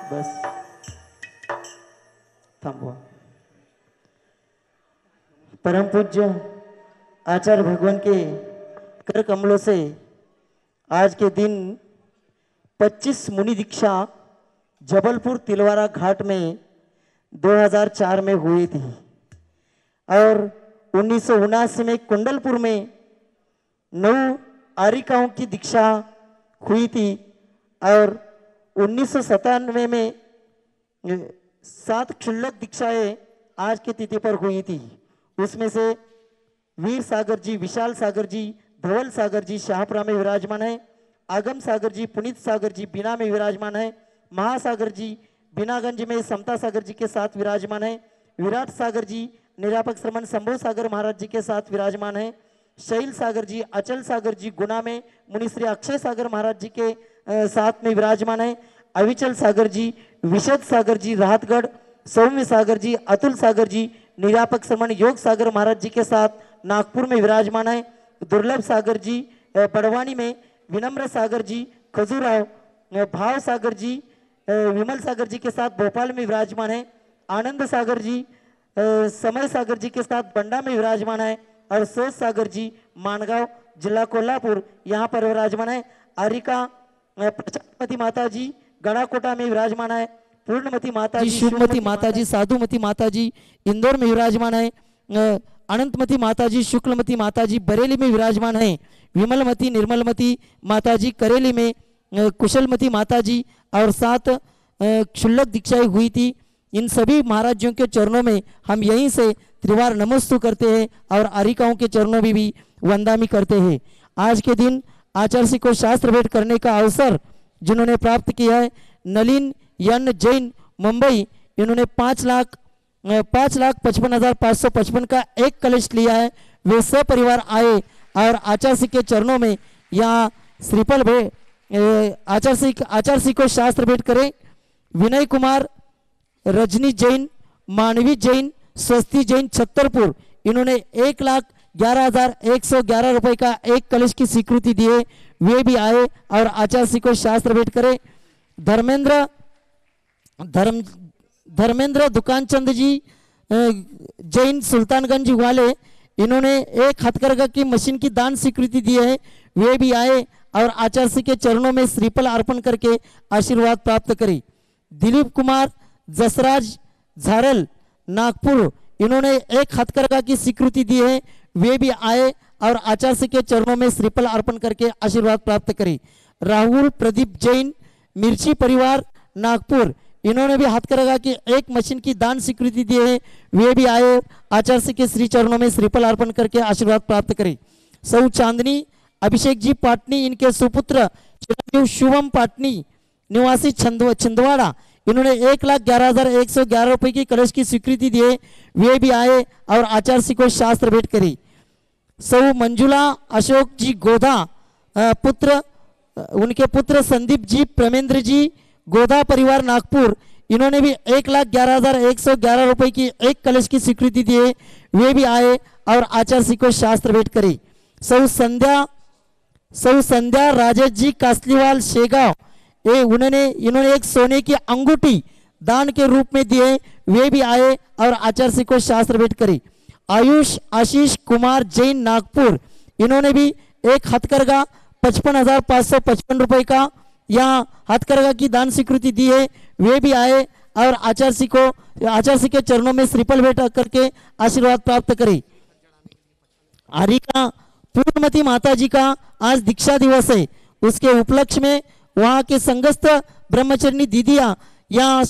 बस थांबवा। परम पूज्य आचार्य भगवान के कर कमलों से आज के दिन 25 मुनि दीक्षा जबलपुर तिलवारा घाट में 2004 में हुई थी और 1979 में कुंडलपुर में 9 आरिकाओं की दीक्षा हुई थी और 1997 में 7 क्षुल्लक दीक्षाएं आज की तिथि पर हुई थी। उसमें से वीर सागर जी, विशाल सागर जी, धवल सागर जी शाहपुरा में विराजमान है, आगम सागर जी, पुनीत सागर जी बीना में विराजमान है, महासागर जी बीनागंज में समता सागर जी के साथ विराजमान है, विराट सागर जी निरापक श्रमण शंभु सागर महाराज जी के साथ विराजमान है, शैल सागर जी, अचल सागर जी गुना में मुनिश्री अक्षय सागर महाराज जी के साथ में विराजमान है, अविचल सागर जी, विशद सागर जी राहतगढ़, सौम्य सागर जी, अतुल सागर जी निरापक श्रमण योग सागर महाराज जी के साथ नागपुर में विराजमान है, दुर्लभ सागर जी बड़वानी में, विनम्र सागर जी खजूराव, भाव सागर जी विमल सागर जी के साथ भोपाल में विराजमान है, आनंद सागर जी समय सागर जी के साथ बंडा में विराजमान है और सोच सागर जी मानगांव जिला कोल्हापुर यहाँ पर विराजमान है। आरिका प्रचारमती माता जी गणाकोटा में विराजमान है, पूर्णमती माता जी, शुभमती माता जी, साधुमती माता जी इंदौर में विराजमान है, अनंतमती माता जी, शुक्लमती माता जी बरेली में विराजमान है, विमलमती निर्मलमती माता जी करेली में, कुशलमती माता जी और 7 क्षुल्लक दीक्षाएं हुई थी। इन सभी महाराजों के चरणों में हम यहीं से त्रिवार नमस्तु करते हैं और आरिकाओं के चरणों में भी वंदामी करते हैं। आज के दिन आचार्य श्री को शास्त्र भेंट करने का अवसर जिन्होंने प्राप्त किया है, नलिन यन जैन मुंबई, इन्होंने 5,55,555 का एक कलश लिया है। वे सपरिवार आए और आचार्य श्री के चरणों में यहाँ श्रीफल भेंट आचार्य श्री को शास्त्र भेंट करें। विनय कुमार, रजनी जैन, मानवी जैन, स्वस्ति जैन छतरपुर, इन्होंने 1,11,111 रुपए का एक कलश की स्वीकृति दी है। वे भी आए और आचार्य श्री को शास्त्र भेंट करें। धर्मेंद्र दुकानचंद जी जैन सुल्तानगंज वाले, इन्होंने एक हथकरघा की मशीन की दान स्वीकृति दी है। वे भी आए और आचार्य श्री के चरणों में श्रीफल अर्पण करके आशीर्वाद प्राप्त करें। दिलीप कुमार जसराज झारल नागपुर, इन्होंने एक हथकरघा की स्वीकृति दी है। वे भी आए और आचार्य श्री के चरणों में श्रीफल अर्पण करके आशीर्वाद प्राप्त करें। राहुल प्रदीप जैन मिर्ची परिवार नागपुर, इन्होंने भी हथकरघा की एक मशीन की दान स्वीकृति दी है। वे भी आए आचार्य श्री के श्री चरणों में श्रीफल अर्पण करके आशीर्वाद प्राप्त करें। सौ चांदनी अभिषेक जी पाटनी, इनके सुपुत्र चिरंजीव शुभम पाटनी निवासी छिंदवाड़ा, इन्होंने 1,11,111 रुपए की कलश की स्वीकृति दी है। वे भी आए और आचार्य श्री को शास्त्र भेंट करी। सौ मंजुला अशोक जी गोधा उनके पुत्र संदीप जी प्रेमेंद्र जी गोधा परिवार नागपुर, इन्होंने भी 1,11,111 रुपए की एक कलश की स्वीकृति दी है। वे भी आए और आचार्य श्री को शास्त्र भेंट करी। सौ संध्या राजेश जी कासलीवाल शेगांव, इन्होंने एक सोने की अंगूठी दान के रूप में दिए। वे भी आए और आचार्य श्री को शास्त्र भेंट करी। आयुष आशीष कुमार जैन नागपुर, इन्होंने भी एक हथकरघा 55,555 रुपए का यहाँ हथकरघा की दान स्वीकृति दी है। वे भी आए और आचार्य श्री के चरणों में श्रीफल भेंट करके आशीर्वाद प्राप्त करें। आरिका पूर्णमती माता जी का आज दीक्षा दिवस है। उसके उपलक्ष्य में वहाँ के संगस्थ ब्रह्मचर्नी दीदियाँ यहाँ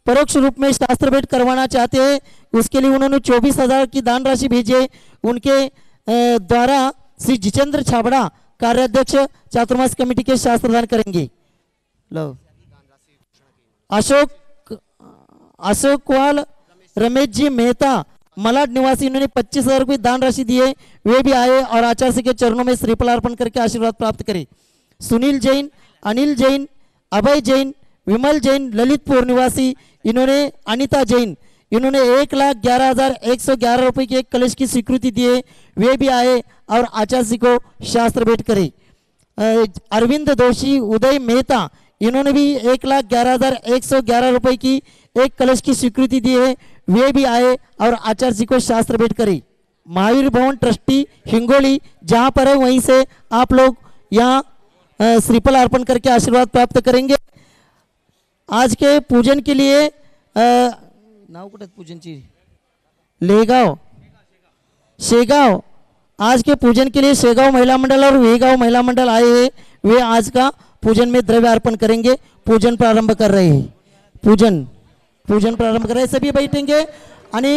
परोक्ष रूप में शास्त्र भेंट करवाना चाहते हैं। उसके लिए उन्होंने 24,000 की दान राशि भेजी है। उनके द्वारा श्री जितेंद्र छाबड़ा कार्याध्यक्ष चातुर्मास कमेटी के शास्त्रदान करेंगे। लो अशोकवाल रमेश जी मेहता मलाड निवासी, इन्होंने 25,000 रुपये दान राशि दी है। वे भी आए और आचार्य श्री के चरणों में श्रीफल अर्पण करके आशीर्वाद प्राप्त करें। सुनील जैन, अनिल जैन, अभय जैन, विमल जैन ललितपुर निवासी, इन्होंने अनिता जैन, इन्होंने 1,11,111 रुपए की एक कलश की स्वीकृति दी है। वे भी आए और आचार्य श्री को शास्त्र भेंट करें। अरविंद दोषी, उदय मेहता, इन्होंने भी 1,11,111 रुपए की एक कलश की स्वीकृति दी है। वे भी आए और आचार्य जी को शास्त्र भेंट करें। महावीर भवन ट्रस्टी हिंगोली जहां पर है वहीं से आप लोग यहाँ श्रीफल अर्पण करके आशीर्वाद प्राप्त करेंगे। आज के पूजन के लिए नाव कुठे पूजनची लेगाव शेगाव, आज के पूजन के लिए शेगाव महिला मंडल और वेगाव महिला मंडल आए हैं। वे आज का पूजन में द्रव्य अर्पण करेंगे। पूजन प्रारंभ कर रहे हैं। पूजन प्रारंभ कर रहे हैं। सभी बैठेंगे आणि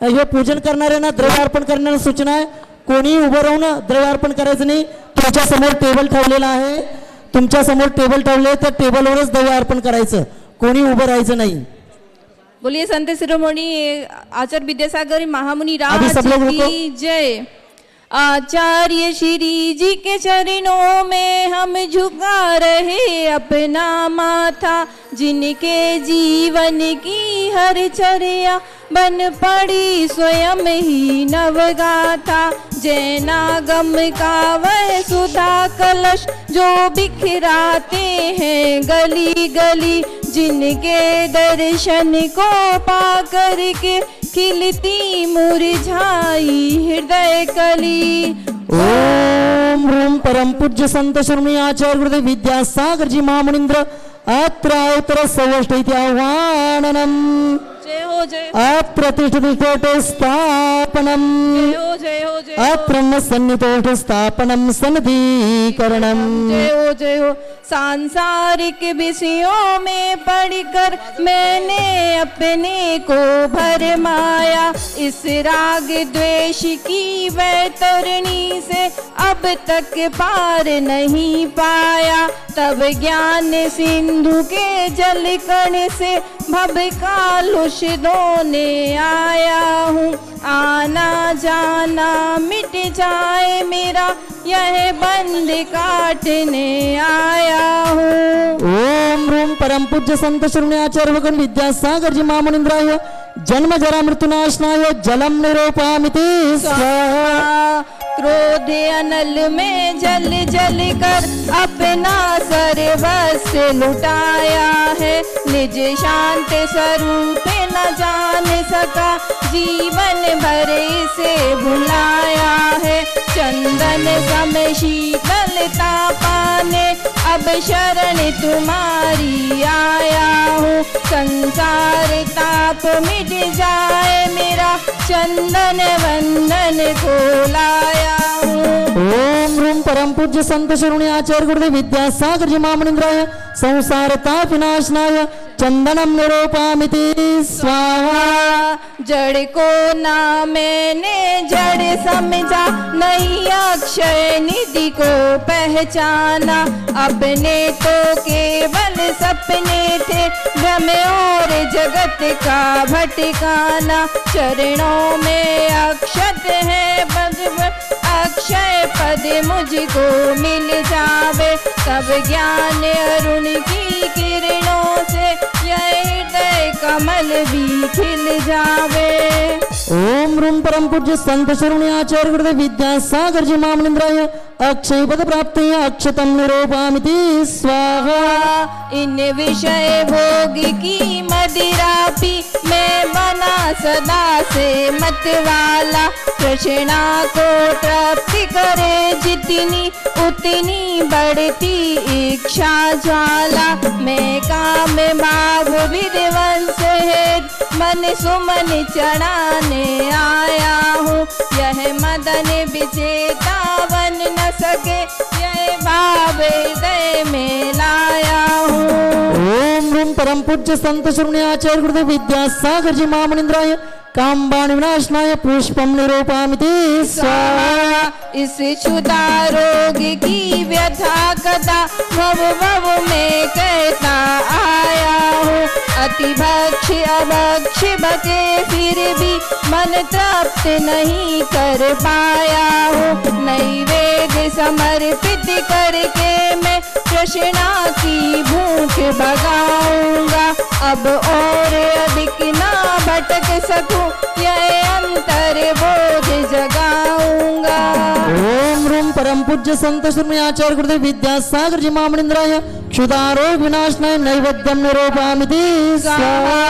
हे पूजन करणाऱ्यांना द्रव्य अर्पण करण्याची सूचना आहे। कोणी उभं राहून द्रव्य अर्पण करायचं नाही। तुमच्या समोर टेबल ठेवलेला आहे, तुमच्या समोर टेबल ठेवले तर टेबलवरच द्रव्य अर्पण करायचं, कोणी उभं राहायचं नाही। बोलिए संत शिरोमणि आचार्य विद्यासागर महामुनि राज की जय। आचार्य श्री जी के चरणों में हम झुका रहे अपना माथा, जिनके जीवन की हर चर्या बन पड़ी स्वयं ही नवगाथा। जैनागम का वह सुधा कलश जो बिखराते हैं गली गली, जिनके दर्शन को पा करके खिलती मुरझाई हृदय कली। ओम ह्रूम परम पूज्य संत शिरोमणि आचार्य गुरुदेव विद्यासागर जी महामुनींद्र अत्र उत्तर सवष्ट इति आह्वाननम। जय हो जय अप्रतिष्ठित स्थापनम, जय हो अत्र सन्निधि स्थापनम सन्निधिकरणम। जय हो। सांसारिक विषयों में पढ़कर मैंने अपने को भरमाया, इस राग द्वेष की वैतरणी से अब तक पार नहीं पाया। तब ज्ञान सिंधु के जल कण से भव कालुष धोने आया हूँ। आना जाना मिट जाए मेरा यह बंध काटने आया हूँ। ओम ह्रूम परम पूज्य संत शिरोमणि आचार्य भगवान विद्यासागर जी महामुनींद्राय जन्म जरा मृत्युनाशनाय जलम निरूपामिति स्वाहा। क्रोध अनल में जल जल कर अपना सर्वस्व लुटाया है, निज शांत स्वरूप न जान सका जीवन भर इसे भुलाया है। चंदन सम शीतलता पाने अब शरण तुम्हारी आया हूँ। संसार ताप मिट जाए मेरा चंदन वंदन को लाया हूँ। ओम ह्रूम परम पूज्य संत शिरोमणि आचार्य गुरुदेव विद्यासागर जी महामुनींद्राय संसार ताप विनाशनाय चंदनम निरूपामिति स्वाहा। जड़ को ना मैंने जड़ समझा, नहीं अक्षय निधि को पहचाना। अपने तो केवल सपने थे भ्रम और जगत का भटकाना। चरणों में अक्षत है अक्षय पद मुझको मिल जावे, तब ज्ञान अरुण की किरणों से यह हृदय कमल भी खिल जावे। ओम ह्रूम परम पूज्य संत शिरोमणि आचार्य गुरुदेव विद्यासागर जी महामुनींद्राय अक्षय पद प्राप्ति अक्षतम निरूपामिति स्वाहा। इन विषय भोग की मदिरा पी मैं बना सदा से मतवाला। कृष्णा को प्राप्ति करे जितनी उतनी बढ़ती इच्छा ज्वाला। मैं काम भाव विध्वंस है मन सुमन चढ़ाने आया हूँ। यह मदन विजेता बन न सके यह भाव हृदय में लाया हूँ। ओम ह्रूम परम पूज्य संत शिरोमणि आचार्य गुरुदेव विद्यासागर जी महामुनींद्राय कामबाण विनाशनाय पुष्पम निरूपामिति स्वाहा। इस क्षुधा रोग की व्यथा कथा भव भव में कहता आया हूँ। अति भक्ष अभक्ष बके फिर भी मन तृप्त नहीं कर पाया हूँ। नैवेद्य समर्पित करके मैं कृष्णा की भूख भगाऊंगा। अब और अधिक ना भटक सकूं यह अंतर बोध जगाऊंगा। ओम ह्रूम परम पूज्य संत श्री आचार्य गुरुदेव विद्यासागर जी महामनिंद्राय क्षुधारोग विनाशनाय नैवेद्यम निरूपयामि स्वाहा।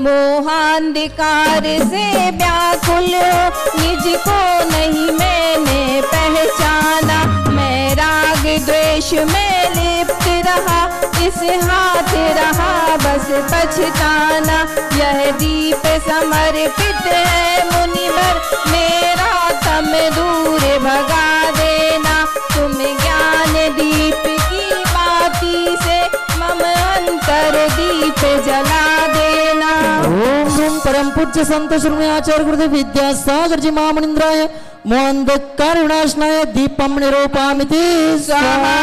मोहांधिकार से व्याकुल निज को नहीं मैंने पहचाना, मैं राग द्वेष में लिप्त रहा, इस हाथ रहा बस पछताना। यह दीप समर्पित है मुनिवर, मेरा तम दूर भगा देना। तुम ज्ञान दीप की बाती से मम अंतर दीप जला देना। ओम परम पूज्य संत श्री आचार्य गुरुदेव विद्यासागर जी महामनिंद्राय मोहांधकार विनाशनाय दीपम निरूपयामि स्वाहा।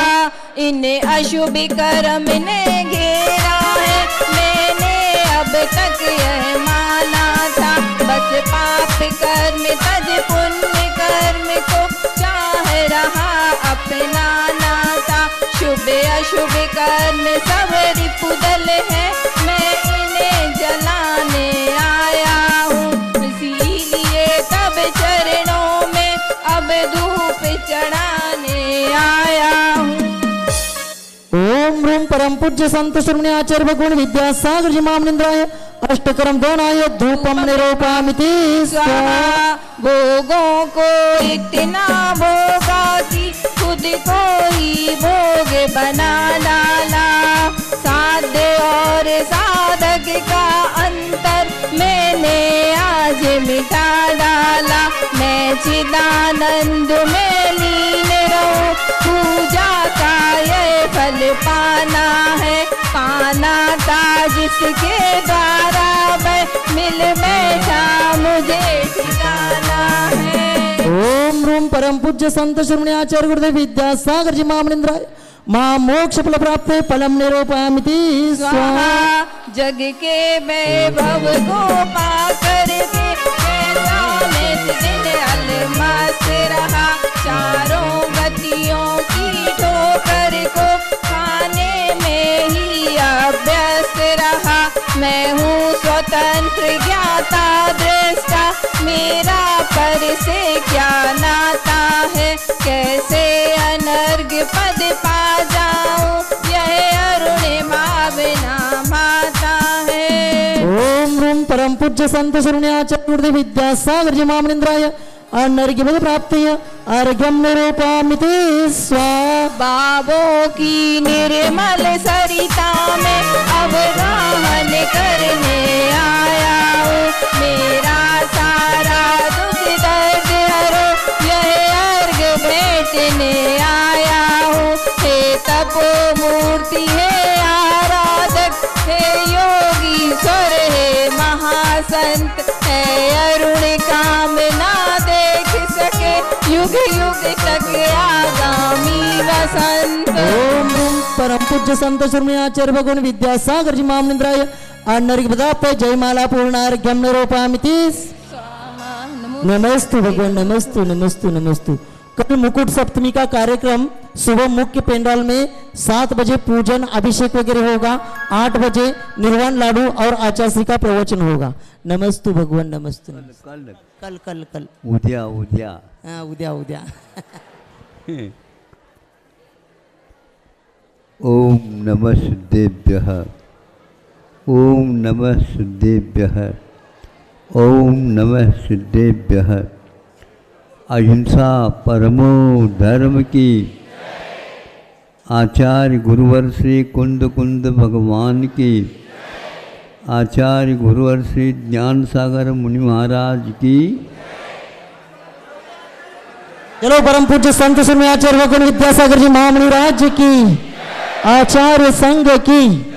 इन अशुभ कर्म ने घेरा है, मैंने अब तक यह माना था, बस पाप कर्म तज पुण्य कर्म को चाह रहा अपनाना था। शुभ अशुभ कर्म सब रिपुदल है, मैं इन्हें जलाने आया हूँ, इसीलिए तब चरणों में अब धूप चढ़ाने आया हूँ। ओम ह्रूम परम पूज्य संत श्री आचार्य भगवान विद्यासागर जी महामनिंद्राय अष्टकर्म दोनाय धूपम निरूपयामि स्वाहा। भोगों को इतना भोगा कि खुद को ही भोग बना डाला, साध्य और साधक का अंतर मैंने आज मिटा डाला। मैं चिदानंद में लीन रहूं, पूजा का ये फल पाना है, पाना था जिसके द्वारा मैं मिल बैठा मुझे ठिकाना है। ओम ह्रूम परम पूज्य संत श्री आचार्य गुरुदेव विद्यासागर जी महामनिंद्राय मां मोक्ष फल प्राप्त फलम निरूपयामि स्वाहा। जग के वैभव को पाकर के कैसा नित दिन अलमस्त रहा, चारों गतियों की ठोकर को खाने में ही अभ्यस्त रहा। मैं हूँ स्वतंत्र ज्ञाता दृष्टा, मेरा पर से क्या नाता है, कैसे अनर्घ पद पा जाऊं, यह अरुणिमा बिना माता है। ओम ह्रूम परम पूज्य संत श्री आचार्य गुरुदेव विद्यासागर जी महामनिंद्राय अनर्घ्य पद प्राप्ति अर्घ्यम निरूपयामि स्वाहा। बाबों की निर्मल सरिता में अवगाहन करने आया हूँ, मेरा सारा दुख दर्द हरो, यह अर्घ भेंटने आया हूँ। हे तपो मूर्ति है आराधक, हे योगी स्वर है महासंत, है अरुण कामना देख सके युग युग तक आगामी वसंत। ओम ह्रूम परम पूज्य संत श्री आचार्य भगवान विद्यासागर जी महामनिंद्राय अनर्घ्य पदार्थ जयमाला पूर्णार्घ्यम निरूपयामि नमस्तु भगवान नमस्तु नमस्तु नमस्तु। कल मुकुट सप्तमी का कार्यक्रम सुबह मुख्य पेंडाल में 7 बजे पूजन अभिषेक वगैरह होगा, 8 बजे निर्वाण लाडू और आचार्य का प्रवचन होगा। नमस्तु भगवान नमस्तु। कल कल कल कल उद्या उद्या हाँ उद्या उद्या। ओम नमः सिद्धेभ्यः, ओम नमः सिद्धेभ्यः, ओम नमः सिद्धेभ्यः। अहिंसा परमो धर्म की, आचार्य गुरुवर श्री कुंद कुंद भगवान की, आचार्य गुरुवर श्री ज्ञान सागर मुनि महाराज की। चलो परम पूज्य संत श्री आचार्य भगवान विद्यासागर जी महामुनि राज्य की, आचार्य संघ की।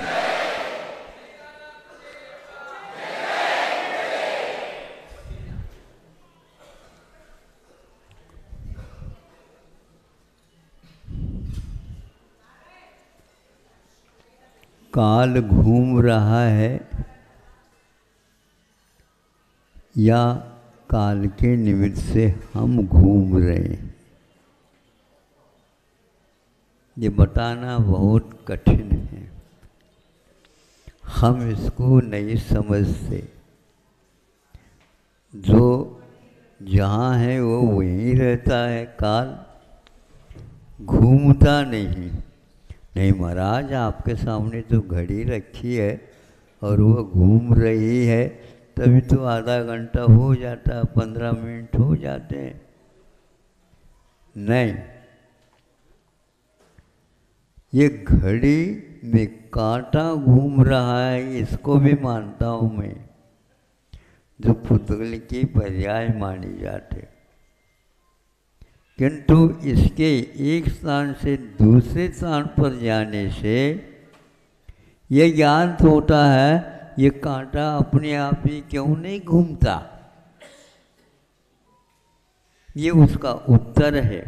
काल घूम रहा है या काल के निमित्त से हम घूम रहे हैं, ये बताना बहुत कठिन है। हम इसको नहीं समझते। जो जहाँ है वो वहीं रहता है काल, घूमता नहीं। नहीं महाराज, आपके सामने तो घड़ी रखी है और वो घूम रही है, तभी तो आधा घंटा हो जाता, 15 मिनट हो जाते हैं। नहीं, ये घड़ी में कांटा घूम रहा है, इसको भी मानता हूँ मैं, जो पुतगल की पर्याय मानी जाते। किंतु इसके एक स्थान से दूसरे स्थान पर जाने से यह ज्ञान होता है, ये कांटा अपने आप ही क्यों नहीं घूमता। ये उसका उत्तर है।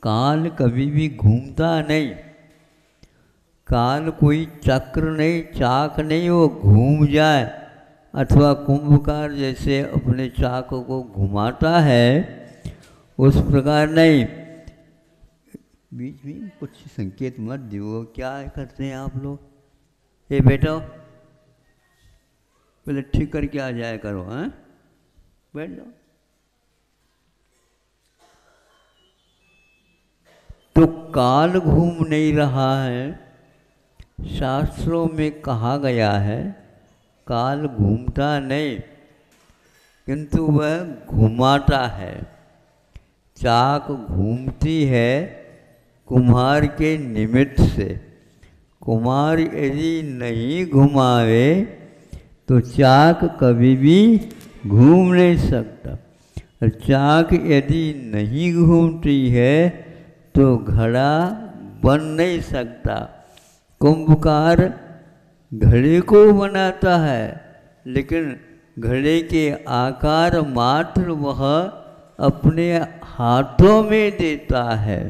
काल कभी भी घूमता नहीं। काल कोई चक्र नहीं, चाक नहीं वो घूम जाए, अथवा कुंभकार जैसे अपने चाक को घुमाता है उस प्रकार नहीं। बीच में कुछ संकेत मत दियो। क्या करते हैं आप लोग? ये बैठो, पहले ठीक करके आ जाया करो। हैं, बैठ जाओ। तो काल घूम नहीं रहा है। शास्त्रों में कहा गया है काल घूमता नहीं, किंतु वह घुमाता है। चाक घूमती है कुम्हार के निमित्त से। कुम्हार यदि नहीं घुमावे तो चाक कभी भी घूम नहीं सकता। और चाक यदि नहीं घूमती है तो घड़ा बन नहीं सकता। कुंभकार घड़े को बनाता है, लेकिन घड़े के आकार मात्र वह अपने हाथों में देता है।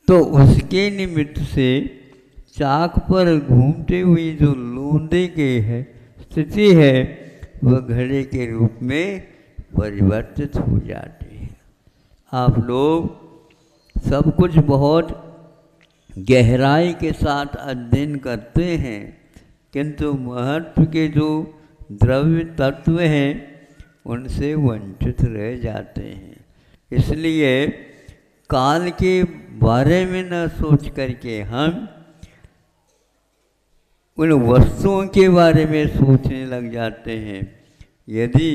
तो उसके निमित्त से चाक पर घूमते हुई जो लूंदे की है स्थिति है, वह घड़े के रूप में परिवर्तित हो जाती है। आप लोग सब कुछ बहुत गहराई के साथ अध्ययन करते हैं, किंतु महत्व के जो द्रव्य तत्व हैं उनसे वंचित रह जाते हैं। इसलिए काल के बारे में न सोच करके हम उन वस्तुओं के बारे में सोचने लग जाते हैं। यदि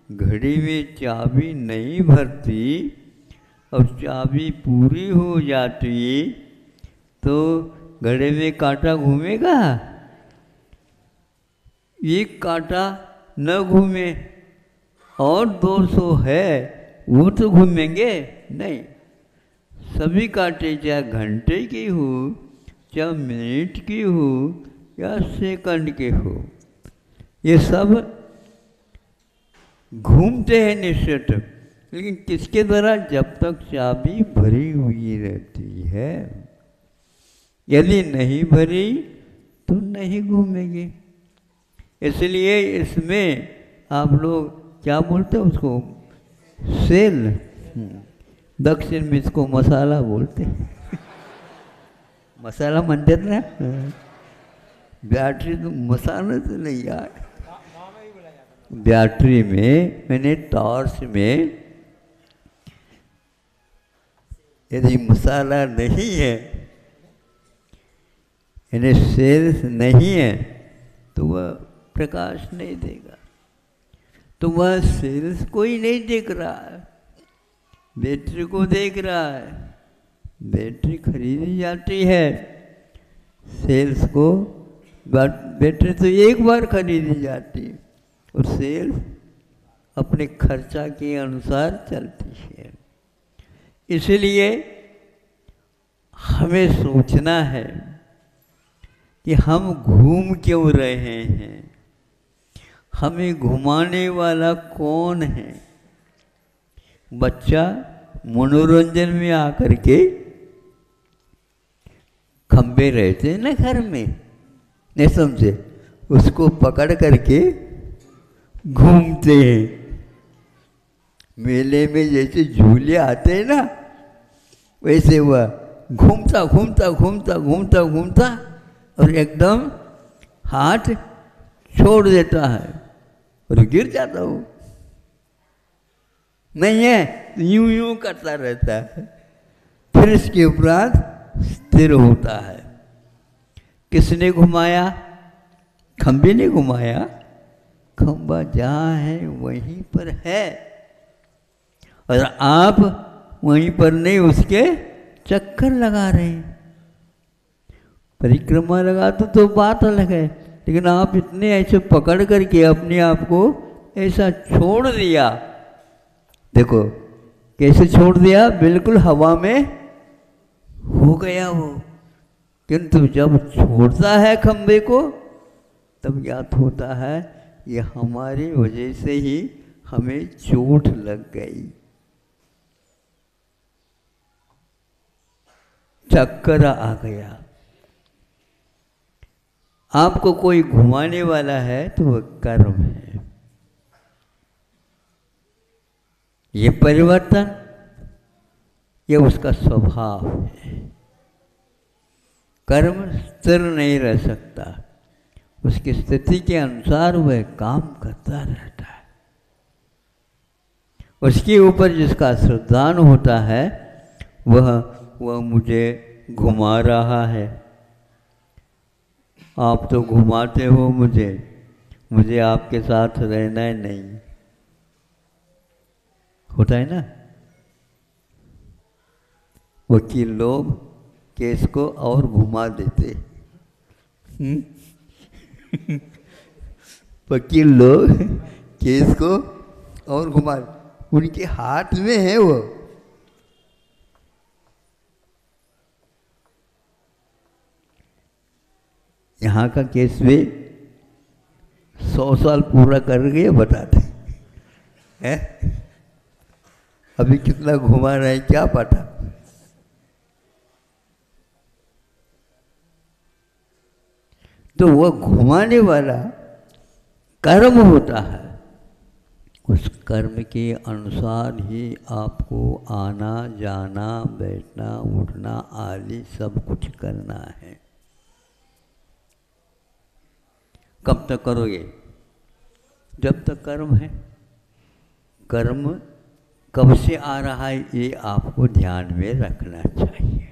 घड़ी में चाबी नहीं भरती और चाबी पूरी हो जाती तो घड़े में कांटा घूमेगा? एक कांटा न घूमे और 200 है वो तो घूमेंगे नहीं। सभी कांटे चाहे घंटे की हो, चाहे मिनट की हो या सेकंड के हो, ये सब घूमते हैं निश्चित, लेकिन किसके द्वारा? जब तक चाबी भरी हुई रहती है। यदि नहीं भरी तो नहीं घूमेगी। इसलिए इसमें आप लोग क्या बोलते हैं उसको? सेल। दक्षिण में इसको मसाला बोलते हैं। मसाला मानते ना? बैटरी तो मसाला तो नहीं यार। बैटरी में मैंने टॉर्च में यदि मसाला नहीं है, यानी सेल्स नहीं है, तो वह प्रकाश नहीं देगा। तो वह सेल्स को ही नहीं देख रहा है, बैटरी को देख रहा है। बैटरी खरीदी जाती है, सेल्स को बैटरी तो एक बार खरीदी जाती है और सेल्स अपने खर्चा के अनुसार चलती है। इसलिए हमें सोचना है कि हम घूम क्यों रहे हैं, हमें घुमाने वाला कौन है। बच्चा मनोरंजन में आकर के खंबे रहते हैं ना घर में, नहीं समझे, उसको पकड़ करके घूमते हैं। मेले में जैसे झूले आते हैं ना, वैसे वह घूमता घूमता घूमता घूमता घूमता और एकदम हाथ छोड़ देता है और गिर जाता हो। नहीं है, यूं यूं करता रहता है, फिर इसके उपरांत स्थिर होता है। किसने घुमाया? खंबे ने घुमाया। खंबा जहाँ है वहीं पर है, और आप वहीं पर नहीं, उसके चक्कर लगा रहे हैं। परिक्रमा लगा तो बात अलग है, लेकिन आप इतने ऐसे पकड़ करके अपने आप को ऐसा छोड़ दिया। देखो कैसे छोड़ दिया, बिल्कुल हवा में हो गया वो। किंतु जब छोड़ता है खंबे को, तब ज्ञात होता है ये हमारी वजह से ही हमें चोट लग गई, चक्कर आ गया। आपको कोई घुमाने वाला है तो वह कर्म है। ये परिवर्तन, ये उसका स्वभाव है। कर्म स्थिर नहीं रह सकता, उसकी स्थिति के अनुसार वह काम करता रहता है। उसके ऊपर जिसका श्रद्धान होता है वह मुझे घुमा रहा है। आप तो घुमाते हो मुझे आपके साथ रहना ही नहीं, होता है ना। वकील लोग केस को और घुमा देते, वकील लोग केस को और घुमा, उनके हाथ में है वो। यहाँ का केस भी 100 साल पूरा कर गए बताते हैं, अभी कितना घुमा रहे हैं क्या पता। तो वह घुमाने वाला कर्म होता है, उस कर्म के अनुसार ही आपको आना जाना बैठना उठना आदि सब कुछ करना है। कब तक करोगे? जब तक कर्म है। कर्म कब से आ रहा है ये आपको ध्यान में रखना चाहिए।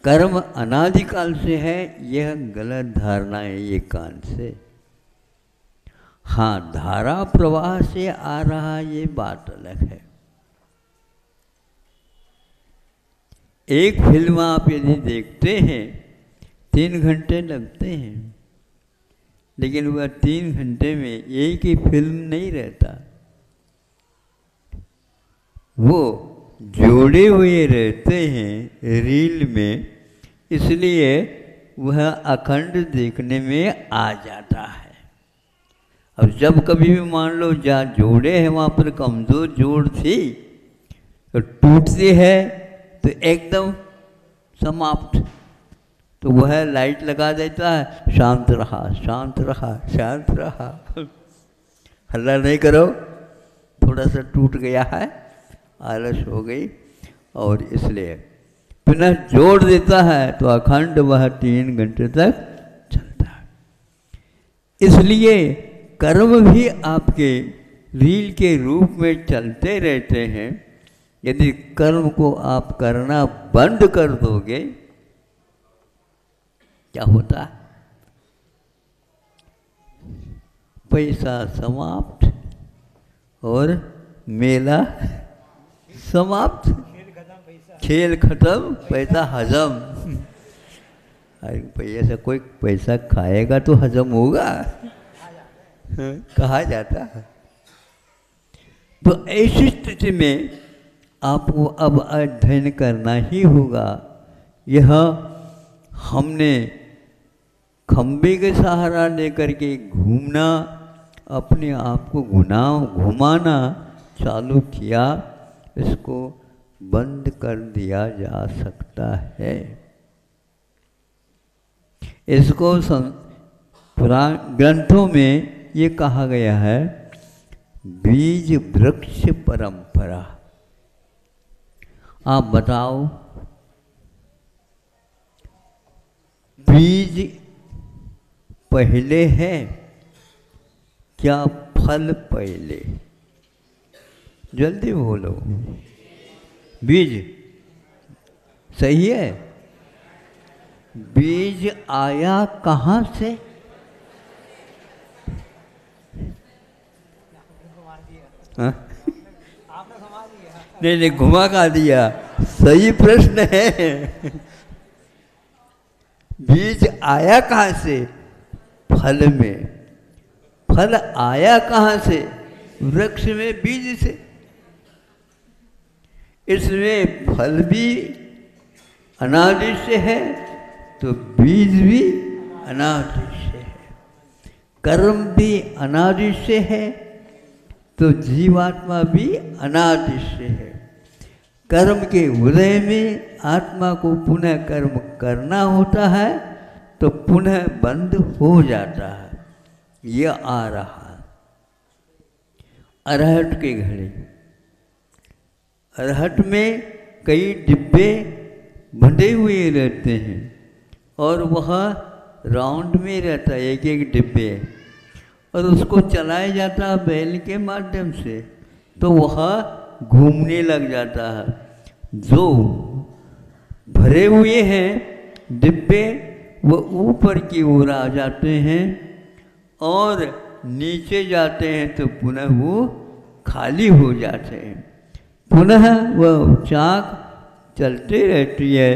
कर्म अनादिकाल से है, यह गलत धारणा है ये कान से। हाँ, धारा प्रवाह से आ रहा ये बात अलग है। एक फिल्म आप यदि देखते हैं 3 घंटे लगते हैं, लेकिन वह 3 घंटे में एक ही फिल्म नहीं रहता, वो जोड़े हुए रहते हैं रील में, इसलिए वह अखंड देखने में आ जाता है। अब जब कभी भी मान लो जहाँ जोड़े हैं वहाँ पर कमज़ोर जोड़ थी तो टूटती है तो एकदम समाप्त, तो वह लाइट लगा देता है, शांत रहा शांत रहा शांत रहा, हल्ला नहीं करो, थोड़ा सा टूट गया है, आलस हो गई, और इसलिए पुनः जोड़ देता है तो अखंड वह 3 घंटे तक चलता है। इसलिए कर्म भी आपके रील के रूप में चलते रहते हैं। यदि कर्म को आप करना बंद कर दोगे, क्या होता है? पैसा समाप्त और मेला समाप्त, खेल खत्म, पैसा हजम। अरे पैसा, कोई पैसा खाएगा तो हजम होगा, कहा जाता है। तो ऐसी स्थिति में आपको अब अध्ययन करना ही होगा। यह हमने खंबे के सहारा लेकर के घूमना, अपने आप को घुमाना चालू किया, इसको बंद कर दिया जा सकता है। इसको पुराण ग्रंथों में ये कहा गया है, बीज वृक्ष परंपरा। आप बताओ, बीज पहले है क्या फल पहले? जल्दी बोलो। बीज सही है। बीज आया कहाँ से? हाँ? नहीं नहीं, घुमा का दिया। सही प्रश्न है। बीज आया कहाँ से? फल में। फल आया कहाँ से? वृक्ष में बीज से। इसमें फल भी अनादि से है तो बीज भी अनादि से है। कर्म भी अनादि से है तो जीवात्मा भी अनादि से है। कर्म के उदय में आत्मा को पुनः कर्म करना होता है तो पुनः बंद हो जाता है। यह आ रहा है अरहट के घड़े। अरहट में कई डिब्बे बंधे हुए रहते हैं और वह राउंड में रहता है, एक एक डिब्बे, और उसको चलाया जाता है बैल के माध्यम से, तो वह घूमने लग जाता है। जो भरे हुए हैं डिब्बे वो ऊपर की ओर आ जाते हैं और नीचे जाते हैं तो पुनः वो खाली हो जाते हैं। पुनः वह चाक चलते रहती है,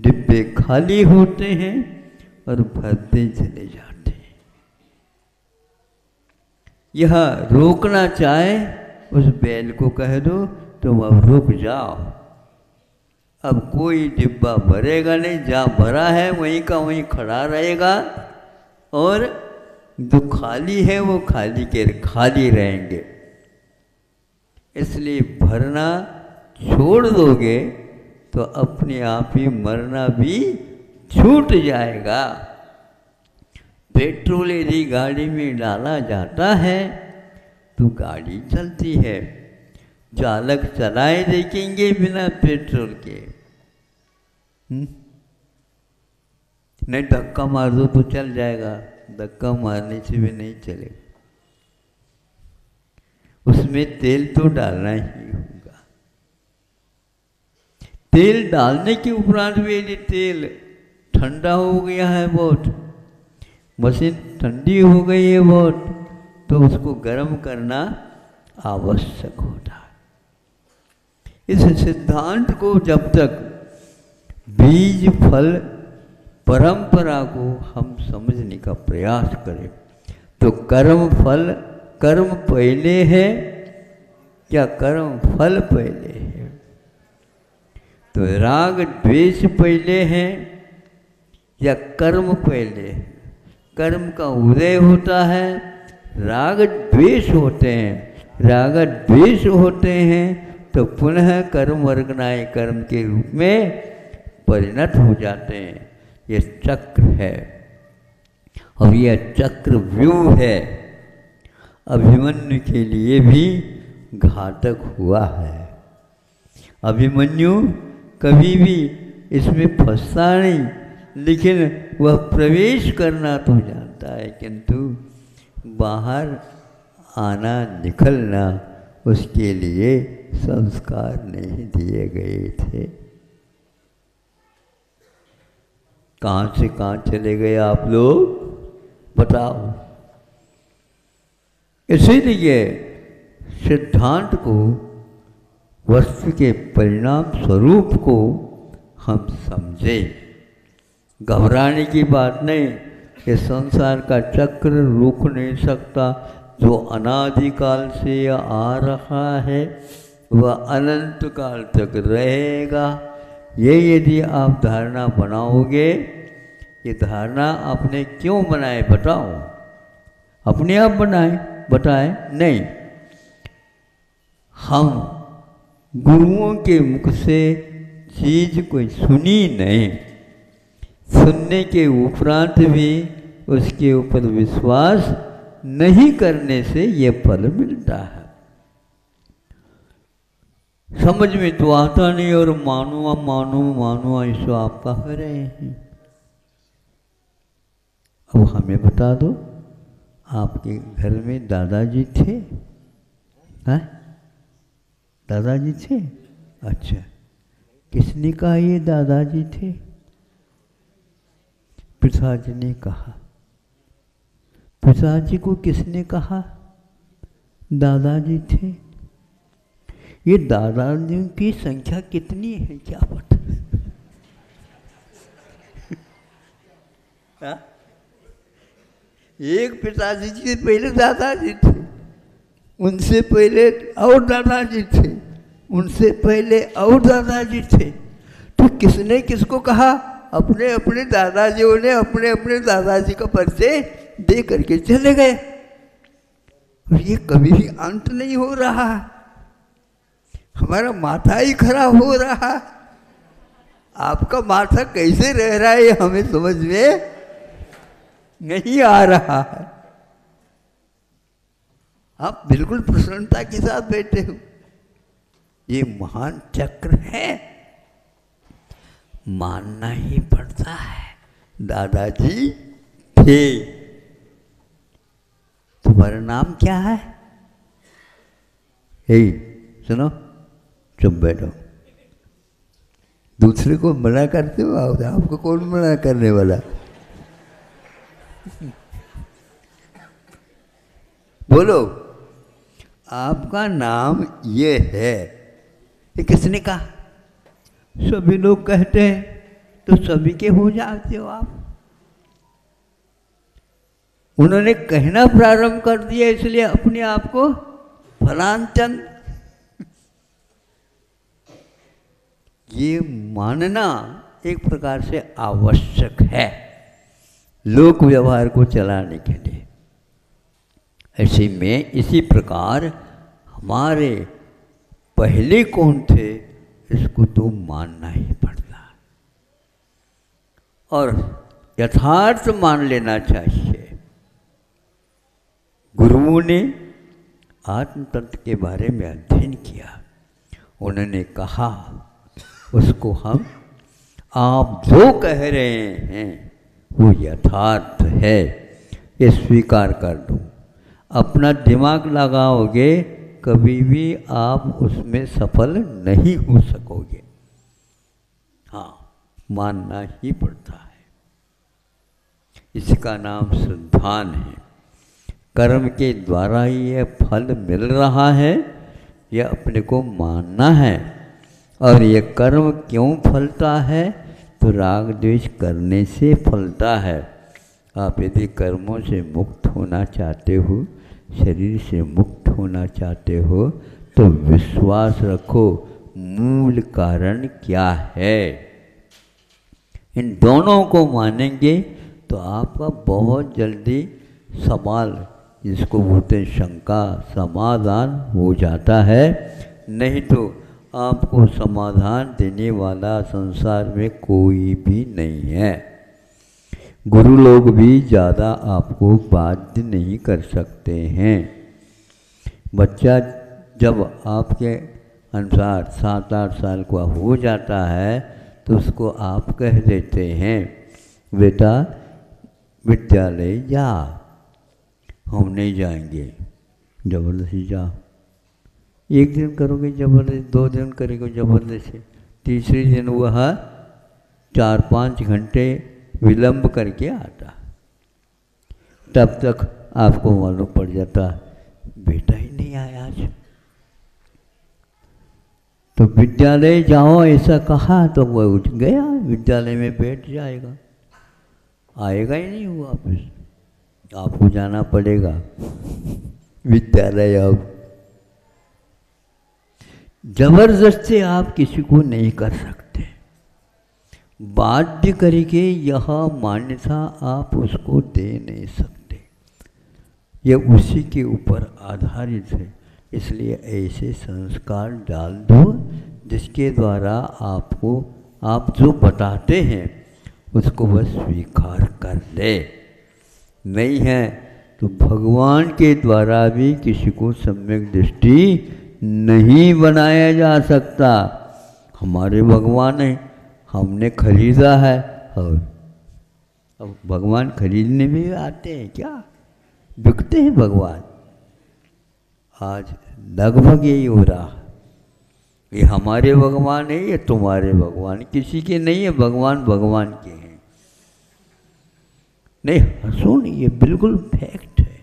डिब्बे खाली होते हैं और भरते चले जाते हैं। यह रोकना चाहे उस बैल को कह दो तुम अब रुक जाओ, अब कोई डिब्बा भरेगा नहीं, जहाँ भरा है वहीं का वहीं खड़ा रहेगा और जो खाली है वो खाली के खाली रहेंगे। इसलिए भरना छोड़ दोगे तो अपने आप ही मरना भी छूट जाएगा। पेट्रोल यदि गाड़ी में डाला जाता है तो गाड़ी चलती है। चालक चलाए देखेंगे बिना पेट्रोल के, नहीं धक्का मार दो तो चल जाएगा, धक्का मारने से भी नहीं चलेगा। उसमें तेल तो डालना ही होगा। तेल डालने के उपरांत भी यदि तेल ठंडा हो गया है बहुत, मशीन ठंडी हो गई है बहुत, तो उसको गर्म करना आवश्यक होता है। इस सिद्धांत को जब तक बीज फल परंपरा को हम समझने का प्रयास करें तो कर्म फल, कर्म पहले है क्या कर्म फल पहले है? तो राग द्वेष पहले है या कर्म पहले है? कर्म का उदय होता है, राग द्वेष होते हैं, राग द्वेष होते हैं तो पुनः कर्म वर्गनाय कर्म के रूप में परिणत हो जाते हैं। ये चक्र है और यह चक्र व्यूह है। अभिमन्यु के लिए भी घातक हुआ है। अभिमन्यु कभी भी इसमें फंसता नहीं, लेकिन वह प्रवेश करना तो जानता है, किंतु बाहर आना निकलना उसके लिए संस्कार नहीं दिए गए थे। कहाँ से कहाँ चले गए आप लोग बताओ। इसीलिए सिद्धांत को, वस्तु के परिणाम स्वरूप को हम समझें। घबराने की बात नहीं, ये संसार का चक्र रुक नहीं सकता। जो अनादिकाल से आ रहा है वह अनंत काल तक रहेगा। ये यदि आप धारणा बनाओगे, ये धारणा आपने क्यों बनाए बताओ? अपने आप बताए नहीं, हम गुरुओं के मुख से चीज कोई सुनी नहीं, सुनने के उपरांत भी उसके ऊपर विश्वास नहीं करने से ये फल मिलता है। समझ में तो आता नहीं और मानो मानो मानो ऐसा आप कह रहे हैं। अब हमें बता दो, आपके घर में दादाजी थे? हैं? दादाजी थे? अच्छा, किसने कहा ये दादाजी थे? पिताजी ने कहा। पिताजी को किसने कहा दादाजी थे? ये दादाजियों की संख्या कितनी है क्या पता? हाँ? एक पिताजी से पहले दादाजी थे, उनसे पहले और दादाजी थे, उनसे पहले और दादाजी थे। तो किसने किसको कहा? अपने अपने दादाजियों ने अपने अपने दादाजी का परिचय दे करके चले गए। और ये कभी भी अंत नहीं हो रहा, हमारा माथा ही खराब हो रहा। आपका माथा कैसे रह रहा है हमें समझ में नहीं आ रहा है। आप बिल्कुल प्रसन्नता के साथ बैठे हो। ये महान चक्र है, मानना ही पड़ता है। दादाजी थे। तुम्हारा नाम क्या है? हे सुनो, चुप बैठो। दूसरे को मना करते हो, आपको कौन मना करने वाला? बोलो, आपका नाम ये है। ये किसने कहा? सभी लोग कहते हैं तो सभी के हो जाते हो आप। उन्होंने कहना प्रारंभ कर दिया, इसलिए अपने आप को फलान चंद। ये मानना एक प्रकार से आवश्यक है लोक व्यवहार को चलाने के लिए। ऐसे में इसी प्रकार हमारे पहले कौन थे इसको तो मानना ही पड़ता है और यथार्थ मान लेना चाहिए। गुरुओं ने आत्म तत्व के बारे में अध्ययन किया, उन्होंने कहा उसको हम आप जो कह रहे हैं वो यथार्थ है, ये स्वीकार कर दो। अपना दिमाग लगाओगे कभी भी आप उसमें सफल नहीं हो सकोगे। हाँ, मानना ही पड़ता है। इसका नाम सिद्धांत है। कर्म के द्वारा ही यह फल मिल रहा है, यह अपने को मानना है। और यह कर्म क्यों फलता है? तो राग द्वेष करने से फलता है। आप यदि कर्मों से मुक्त होना चाहते हो, शरीर से मुक्त होना चाहते हो, तो विश्वास रखो मूल कारण क्या है। इन दोनों को मानेंगे तो आपका बहुत जल्दी सवाल, जिसको बोलते हैं शंका, समाधान हो जाता है। नहीं तो आपको समाधान देने वाला संसार में कोई भी नहीं है। गुरु लोग भी ज़्यादा आपको बाध्य नहीं कर सकते हैं। बच्चा जब आपके अनुसार 7-8 साल का हो जाता है तो उसको आप कह देते हैं बेटा विद्यालय जा। हम नहीं जाएंगे, जबरदस्ती जा। एक दिन करोगे जबरदस्ती, 2 दिन करेंगे जबरदस्ती, तीसरे दिन वह 4-5 घंटे विलंब करके आता। तब तक आपको मालूम पड़ जाता बेटा ही नहीं आया आज। तो विद्यालय जाओ ऐसा कहा तो वह उठ गया, विद्यालय में बैठ जाएगा, आएगा ही नहीं वो वापस। आपको जाना पड़ेगा विद्यालय। अब जबरदस्ती आप किसी को नहीं कर सकते, बाध्य करके यह मान्यता आप उसको दे नहीं सकते। यह उसी के ऊपर आधारित है। इसलिए ऐसे संस्कार डाल दो जिसके द्वारा आपको आप जो बताते हैं उसको बस स्वीकार कर ले। नहीं है तो भगवान के द्वारा भी किसी को सम्यक दृष्टि नहीं बनाया जा सकता। हमारे भगवान है, हमने खरीदा है। और अब भगवान खरीदने में भी आते हैं क्या? बिकते हैं भगवान। आज लगभग यही हो रहा। ये हमारे भगवान है, ये तुम्हारे भगवान, किसी के नहीं है, भगवान भगवान के हैं। नहीं हंसो नहीं, ये बिल्कुल फैक्ट है।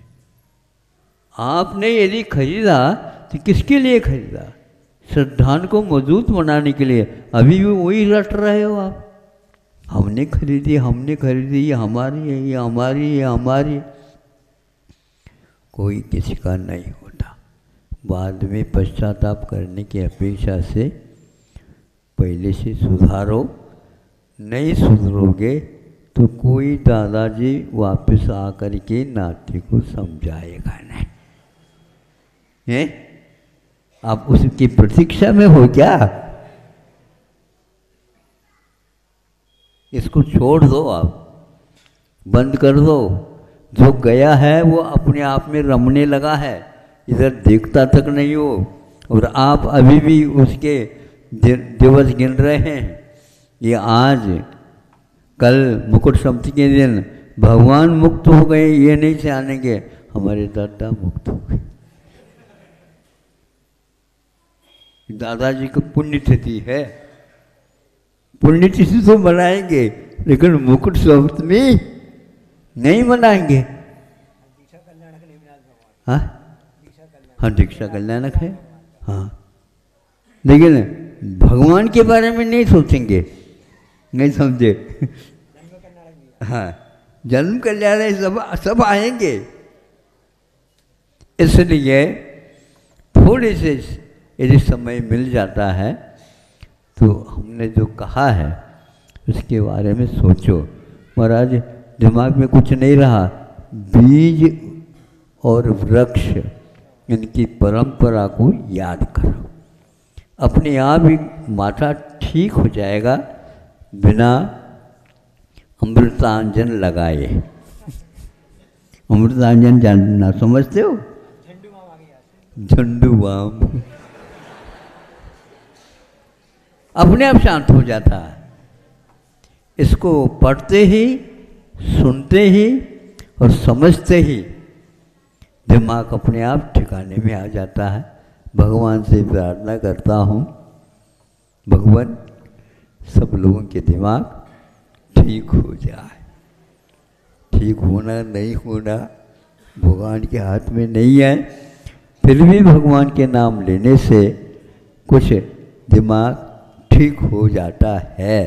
आपने यदि खरीदा तो किसके लिए खरीदा? श्रद्धान को मजबूत बनाने के लिए। अभी भी वही रट रहे हो आप, हमने खरीदी, हमने खरीदी, ये हमारी है, ये हमारी है, ये हमारी है। कोई किसी का नहीं होता। बाद में पश्चाताप करने की अपेक्षा से पहले से सुधारो। नहीं सुधरोगे तो कोई दादाजी वापस आकर के नाते को समझाएगा नहीं है। आप उसकी प्रतीक्षा में हो क्या? इसको छोड़ दो, आप बंद कर दो। जो गया है वो अपने आप में रमने लगा है, इधर देखता तक नहीं हो, और आप अभी भी उसके दिवस गिन रहे हैं। ये आज कल मुकुट सप्तमी के दिन भगवान मुक्त हो गए, ये नहीं जानेंगे हमारे दादा मुक्त हो गए। दादाजी को पुण्यतिथि है, पुण्यतिथि तो मनाएंगे, लेकिन मुकुट सप्तमी नहीं मनाएंगे। हाँ हाँ, दीक्षा कल्याणक है हाँ, लेकिन भगवान के बारे में नहीं सोचेंगे, नहीं समझे। हाँ, जन्म कल्याण सब आएंगे। इसलिए थोड़े से यदि समय मिल जाता है तो हमने जो कहा है उसके बारे में सोचो। महाराज दिमाग में कुछ नहीं रहा, बीज और वृक्ष इनकी परंपरा को याद करो, अपने आप ही माथा ठीक हो जाएगा बिना अमृतांजन लगाए। अमृतांजन जानना समझते हो? झंडू बाम अपने आप शांत हो जाता है। इसको पढ़ते ही, सुनते ही और समझते ही दिमाग अपने आप ठिकाने में आ जाता है। भगवान से प्रार्थना करता हूँ, भगवान सब लोगों के दिमाग ठीक हो जाए। ठीक होना नहीं होना भगवान के हाथ में नहीं है, फिर भी भगवान के नाम लेने से कुछ दिमाग ठीक हो जाता है।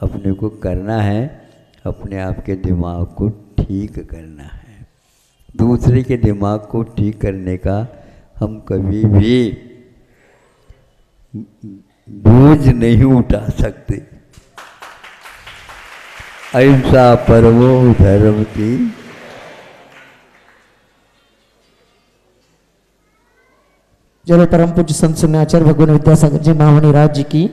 अपने को करना है, अपने आप के दिमाग को ठीक करना है। दूसरे के दिमाग को ठीक करने का हम कभी भी बोझ नहीं उठा सकते। अहिंसा परमो धर्म की। जय परम पूज्य संत सुन्याचार्य भगवान विद्यासागर जी महामणि राज जी की